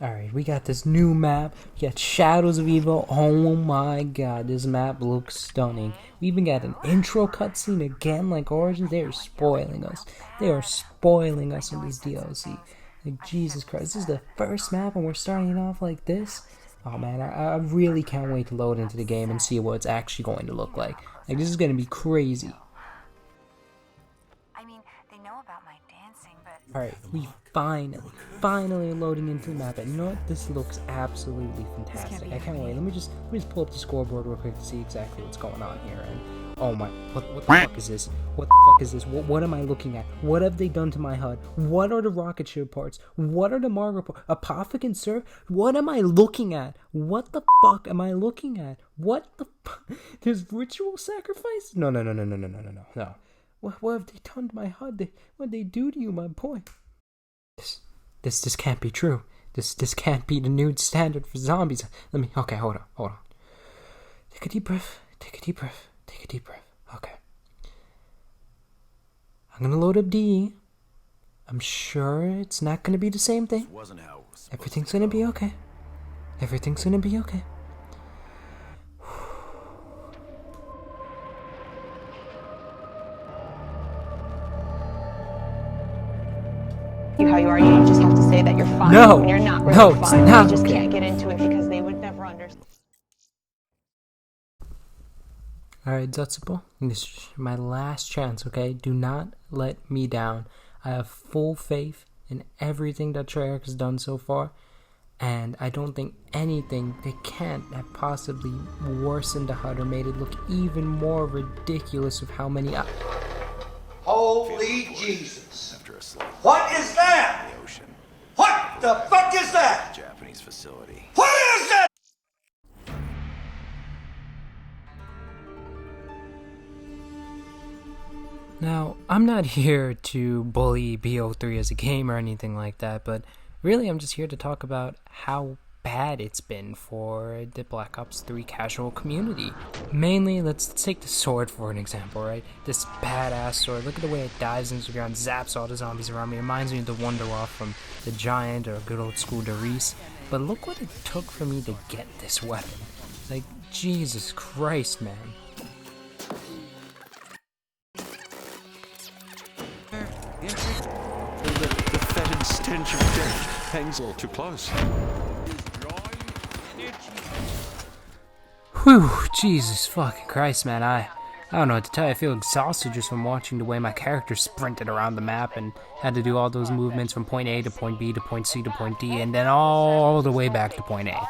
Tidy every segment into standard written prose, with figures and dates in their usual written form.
Alright, we got this new map. We got Shadows of Evil. Oh my god, this map looks stunning. We even got an intro cutscene again, like Origins. They are spoiling us. They are spoiling us in this DLC. Like, Jesus Christ, this is the first map and we're starting off like this? Oh man, I really can't wait to load into the game and see what it's actually going to look like. Like, this is going to be crazy. I mean, they know about my dancing, but... Alright, we finally loading into the map, and you know what? This looks absolutely fantastic. I can't wait. Let me just pull up the scoreboard real quick to see exactly what's going on here. And oh my, what the fuck is this? What the fuck is this? What am I looking at? What have they done to my HUD? What are the rocket ship parts? What are the Margaret parts? Apothecant Sir? What am I looking at? What the fuck am I looking at? What the fuck? There's ritual sacrifice? No. What have they done to my HUD? What they do to you, my boy? This can't be true. This can't be the new standard for zombies. Okay, hold on. Take a deep breath. Okay. I'm gonna load up DE. I'm sure it's not gonna be the same thing. Everything's gonna be okay. How you are, you just have to say that you're fine when you're not really no, fine. Not You just okay. can't get into it because they would never understand. Alright, Zutsupo, this is my last chance, okay? Do not let me down. I have full faith in everything that Treyarch has done so far, and I don't think anything they can't have possibly worsened the HUD or made it look even more ridiculous of how many... Holy Jesus! What is that? What the fuck is that? Japanese facility. What is that? Now, I'm not here to bully BO3 as a game or anything like that, but really I'm just here to talk about how bad it's been for the Black Ops 3 casual community. Mainly, let's take the sword for an example, right? This badass sword, look at the way it dives into the ground, zaps all the zombies around me. It reminds me of the Wonderwall from the Giant or good old school Darius. But look what it took for me to get this weapon. Like, Jesus Christ, man. The fetid stench of death hangs all too close. Whew, Jesus fucking Christ, man. I don't know what to tell you. I feel exhausted just from watching the way my character sprinted around the map and had to do all those movements from point A to point B to point C to point D and then all the way back to point A.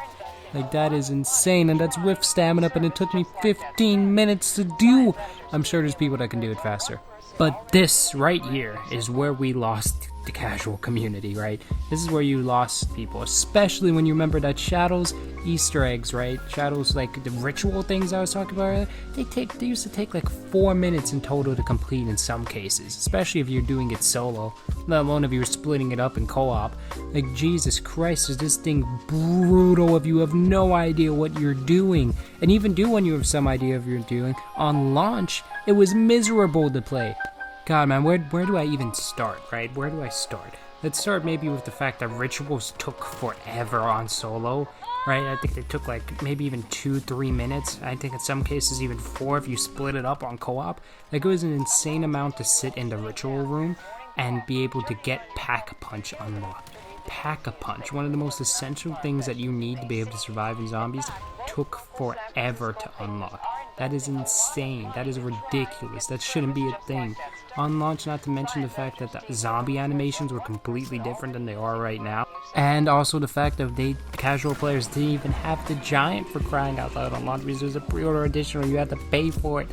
Like, that is insane, and that's with stamina up, and it took me 15 minutes to do. I'm sure there's people that can do it faster. But this right here is where we lost the casual community, right? This is where you lost people, especially when you remember that Shadows Easter eggs, right? Shadows, like the ritual things I was talking about earlier, they used to take like 4 minutes in total to complete in some cases, especially if you're doing it solo, let alone if you're splitting it up in co-op. Like, Jesus Christ, is this thing brutal if you have no idea what you're doing? And even when you have some idea of what you're doing, on launch, it was miserable to play. God, man, where do I even start, right? Where do I start? Let's start maybe with the fact that rituals took forever on solo, right? I think they took like maybe even 2-3 minutes. I think in some cases even 4 if you split it up on co-op. Like, it was an insane amount to sit in the ritual room and be able to get Pack-a-Punch unlocked. Pack-a-Punch, one of the most essential things that you need to be able to survive in zombies, took forever to unlock. That is insane. That is ridiculous. That shouldn't be a thing. On launch, not to mention the fact that the zombie animations were completely different than they are right now. And also the fact that casual players didn't even have the Giant, for crying out loud, on launch, because there was a pre-order edition where you had to pay for it.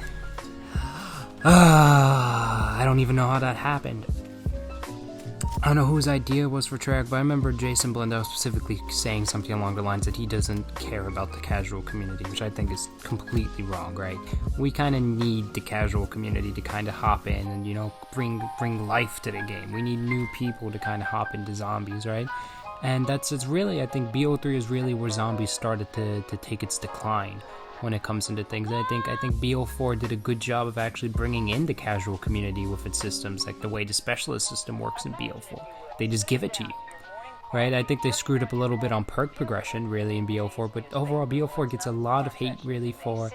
I don't even know how that happened. I don't know whose idea it was for Treyarch, but I remember Jason Blundell specifically saying something along the lines that he doesn't care about the casual community, which I think is completely wrong, right? We kind of need the casual community to kind of hop in and, you know, bring life to the game. We need new people to kind of hop into zombies, right? And it's really, I think BO3 is really where zombies started to take its decline when it comes into things. I think BO4 did a good job of actually bringing in the casual community with its systems, like the way the specialist system works in BO4. They just give it to you. right? I think they screwed up a little bit on perk progression, really, in BO4, but overall, BO4 gets a lot of hate, really, for,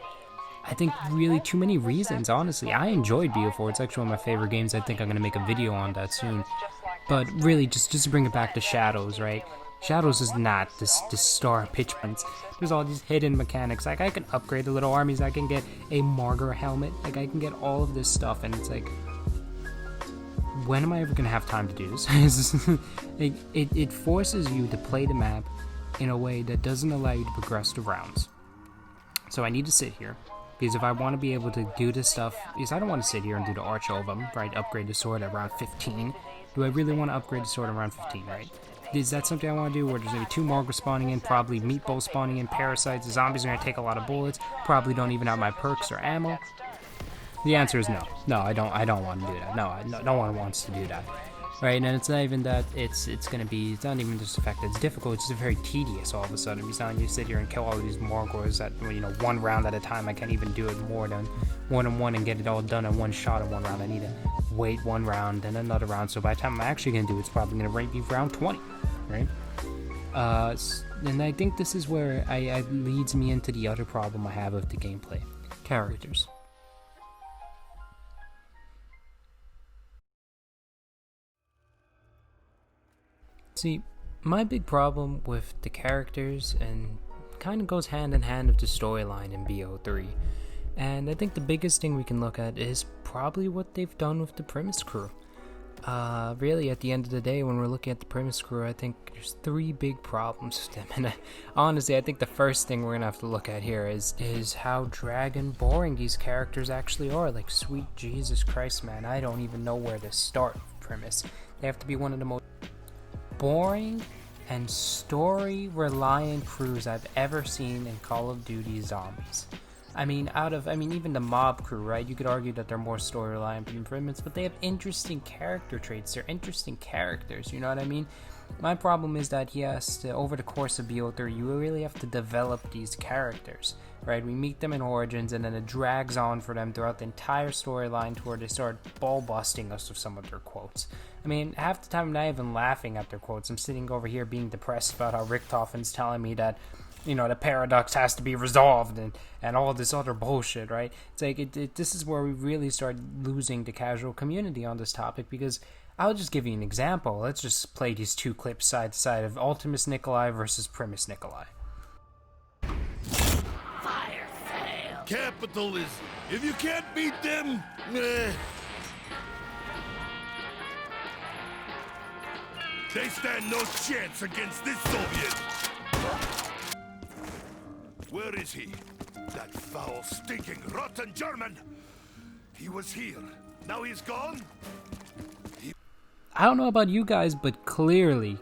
I think, really too many reasons, honestly. I enjoyed BO4. It's actually one of my favorite games. I think I'm going to make a video on that soon. But really, just to bring it back to Shadows, right? Shadows is not this star pitch points. There's all these hidden mechanics. Like, I can upgrade the little armies. I can get a Margar helmet. Like, I can get all of this stuff. And it's like, when am I ever going to have time to do this? it forces you to play the map in a way that doesn't allow you to progress the rounds. So I need to sit here. Because if I want to be able to do this stuff, because I don't want to sit here and do the Arch Ovum, right? Upgrade the sword at round 15. Do I really want to upgrade the sword around 15, right? Is that something I want to do where there's going to be 2 Margars spawning in, probably Meatballs spawning in, Parasites, the zombies are going to take a lot of bullets, probably don't even have my perks or ammo? The answer is no. No, I don't want to do that. No one wants to do that. Right, and it's not even that it's not even just the fact that it's difficult, it's just very tedious all of a sudden. It's not you sit here and kill all these Margars at, you know, 1 round at a time. I can't even do it more than 1 and 1 and get it all done in 1 shot in 1 round. I need to wait 1 round, then another round, so by the time I'm actually going to do it, it's probably going to be round 20, right? And I think this is where it leads me into the other problem I have with the gameplay. Characters. See, my big problem with the characters, and kind of goes hand in hand with the storyline in BO3, and I think the biggest thing we can look at is probably what they've done with the premise crew. Really, at the end of the day, when we're looking at the premise crew, I think there's 3 big problems with them, and honestly, I think the first thing we're gonna have to look at here is how drag and boring these characters actually are. Like, sweet Jesus Christ, man, I don't even know where to start with premise. They have to be one of the most boring and story-reliant crews I've ever seen in Call of Duty Zombies. I mean, even the mob crew, right? You could argue that they're more story-reliant than Improvements, but they have interesting character traits. They're interesting characters, you know what I mean? My problem is that, yes, over the course of BO3, you really have to develop these characters, right? We meet them in Origins, and then it drags on for them throughout the entire storyline to where they start ball-busting us with some of their quotes. I mean, half the time I'm not even laughing at their quotes. I'm sitting over here being depressed about how Richtofen's telling me that, you know, the paradox has to be resolved and all this other bullshit, right? It's like, this is where we really start losing the casual community on this topic, because I'll just give you an example. Let's just play these 2 clips side to side of Ultimus Nikolai versus Primus Nikolai. Fire sale. Capitalism. If you can't beat them, meh. They stand no chance against this Soviet. Where is he? That foul, stinking, rotten German! He was here. Now he's gone? I don't know about you guys, but clearly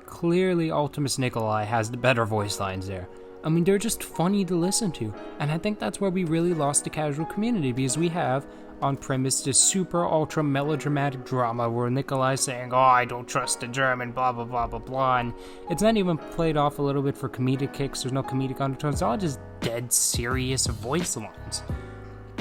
Ultimus Nikolai has the better voice lines there. I mean, they're just funny to listen to, and I think that's where we really lost the casual community, because we have on premise this super ultra melodramatic drama where Nikolai's saying, oh, I don't trust the German, blah blah blah blah blah, and it's not even played off a little bit for comedic kicks. There's no comedic undertones. It's all just dead serious voice lines,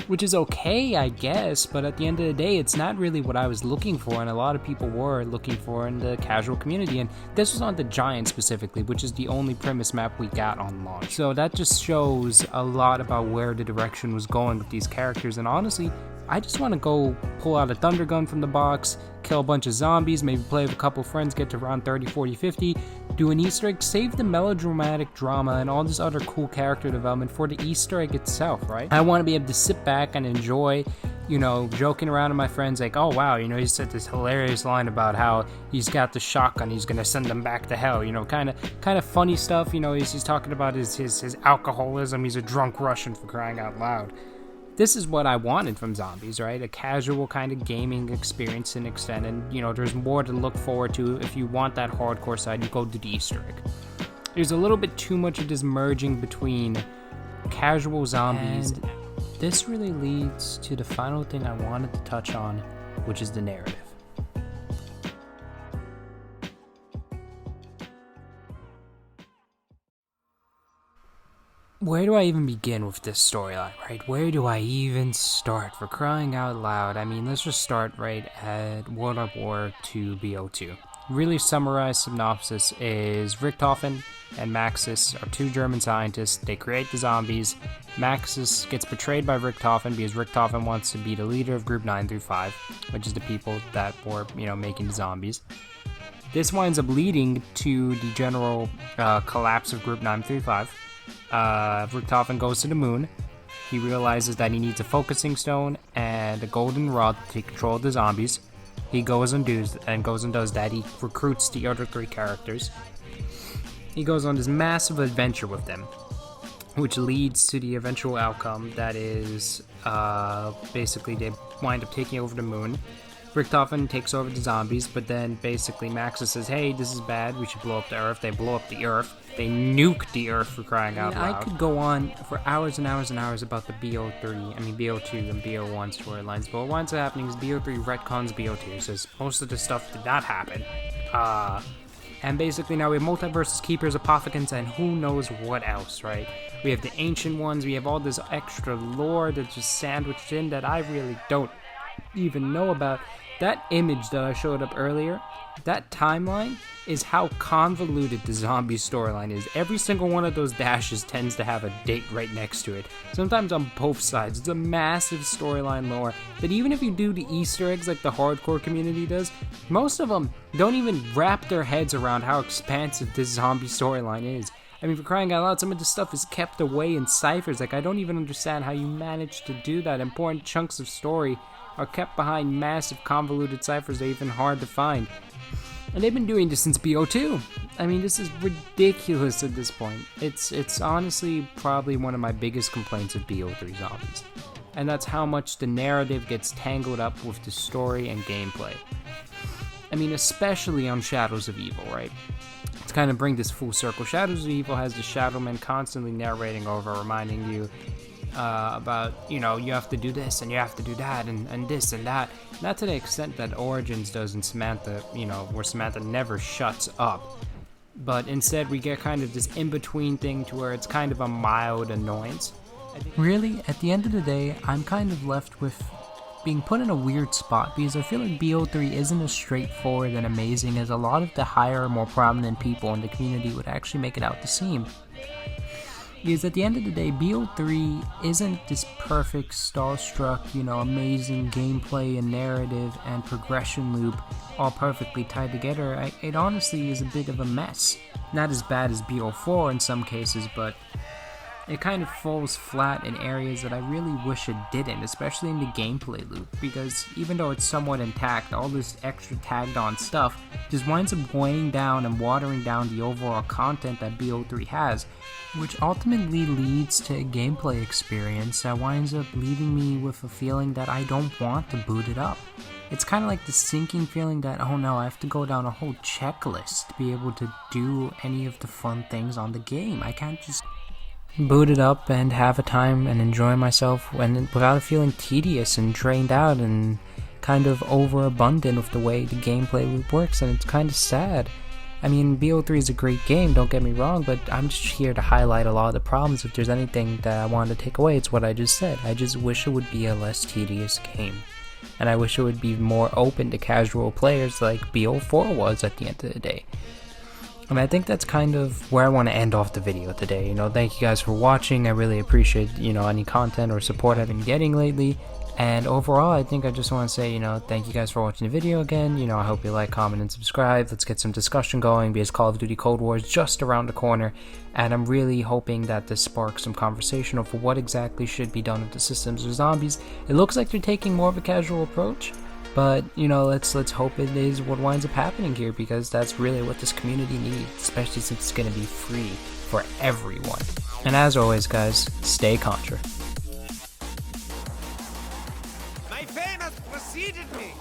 which is okay, I guess, but at the end of the day, it's not really what I was looking for, and a lot of people were looking for in the casual community, and this was on the Giant specifically, which is the only premise map we got on launch. So that just shows a lot about where the direction was going with these characters, and honestly, I just want to go pull out a thunder gun from the box, kill a bunch of zombies, maybe play with a couple friends, get to around 30, 40, 50, do an Easter egg, save the melodramatic drama and all this other cool character development for the Easter egg itself, right? I want to be able to sit back and enjoy, you know, joking around with my friends like, oh wow, you know, he said this hilarious line about how he's got the shotgun, he's gonna send them back to hell, you know, kind of funny stuff, you know, he's talking about his alcoholism, he's a drunk Russian, for crying out loud. This is what I wanted from Zombies, right? A casual kind of gaming experience to an extent, and you know, there's more to look forward to. If you want that hardcore side, you go to the Easter egg. There's a little bit too much of this merging between casual zombies, and this really leads to the final thing I wanted to touch on, which is the narrative. Where do I even begin with this storyline, right? Where do I even start, for crying out loud? I mean, let's just start right at World at War 2 BO2. really summarized synopsis is Richtofen and Maxis are two German scientists. They create the zombies. Maxis gets betrayed by Richtofen because Richtofen wants to be the leader of Group 9 through 5, which is the people that were, making the zombies. This winds up leading to the general collapse of Group 9 through 5. Richtofen goes to the moon. He realizes that he needs a focusing stone and a golden rod to take control of the zombies. He goes and does that. He recruits the other 3 characters. He goes on this massive adventure with them, which leads to the eventual outcome that is basically they wind up taking over the moon. Richtofen takes over the zombies, but then basically Maxis says, hey, this is bad, we should blow up the Earth. They blow up the Earth. They nuke the Earth, for crying out loud. I could go on for hours and hours and hours about the BO2 and BO1 storylines, but what winds up happening is BO3 retcons BO2, says most of the stuff did not happen. And basically now we have Multiverses, Keepers, Apothecants, and who knows what else, right? We have the Ancient Ones, we have all this extra lore that's just sandwiched in that I really don't even know about. That image that I showed up earlier, that timeline is how convoluted the zombie storyline is. Every single one of those dashes tends to have a date right next to it. Sometimes on both sides. It's a massive storyline lore that even if you do the Easter eggs like the hardcore community does, most of them don't even wrap their heads around how expansive this zombie storyline is. I mean, for crying out loud, some of this stuff is kept away in ciphers. Like, I don't even understand how you manage to do that. Important chunks of story are kept behind massive convoluted ciphers that are even hard to find. And they've been doing this since BO2. I mean, this is ridiculous at this point. It's honestly probably one of my biggest complaints of BO3 zombies. And that's how much the narrative gets tangled up with the story and gameplay. I mean, especially on Shadows of Evil, right? To kind of bring this full circle, Shadows of Evil has the Shadowman constantly narrating over, reminding you about, you have to do this and you have to do that and this and that. Not to the extent that Origins does in Samantha, where Samantha never shuts up. But instead we get kind of this in-between thing to where it's kind of a mild annoyance. Really, at the end of the day, I'm kind of left with being put in a weird spot because I feel like BO3 isn't as straightforward and amazing as a lot of the higher, more prominent people in the community would actually make it out to seem. Because at the end of the day, BO3 isn't this perfect, starstruck, amazing gameplay and narrative and progression loop all perfectly tied together. It honestly is a bit of a mess. Not as bad as BO4 in some cases, but it kind of falls flat in areas that I really wish it didn't, especially in the gameplay loop, because even though it's somewhat intact, all this extra tagged on stuff just winds up weighing down and watering down the overall content that BO3 has, which ultimately leads to a gameplay experience that winds up leaving me with a feeling that I don't want to boot it up. It's kind of like the sinking feeling that, oh no, I have to go down a whole checklist to be able to do any of the fun things on the game. I can't just boot it up and have a time and enjoy myself without feeling tedious and drained out and kind of overabundant with the way the gameplay loop works, and it's kind of sad. I mean, BO3 is a great game, don't get me wrong, but I'm just here to highlight a lot of the problems. If there's anything that I wanted to take away, it's what I just said. I just wish it would be a less tedious game. And I wish it would be more open to casual players like BO4 was at the end of the day. And I think that's kind of where I want to end off the video today. Thank you guys for watching. I really appreciate, any content or support I've been getting lately. And overall, I think I just want to say, thank you guys for watching the video again. I hope you like, comment, and subscribe. Let's get some discussion going because Call of Duty Cold War is just around the corner. And I'm really hoping that this sparks some conversation over what exactly should be done with the systems or zombies. It looks like they're taking more of a casual approach. But, let's hope it is what winds up happening here, because that's really what this community needs, especially since it's going to be free for everyone. And as always, guys, stay Contra. My fame has preceded me.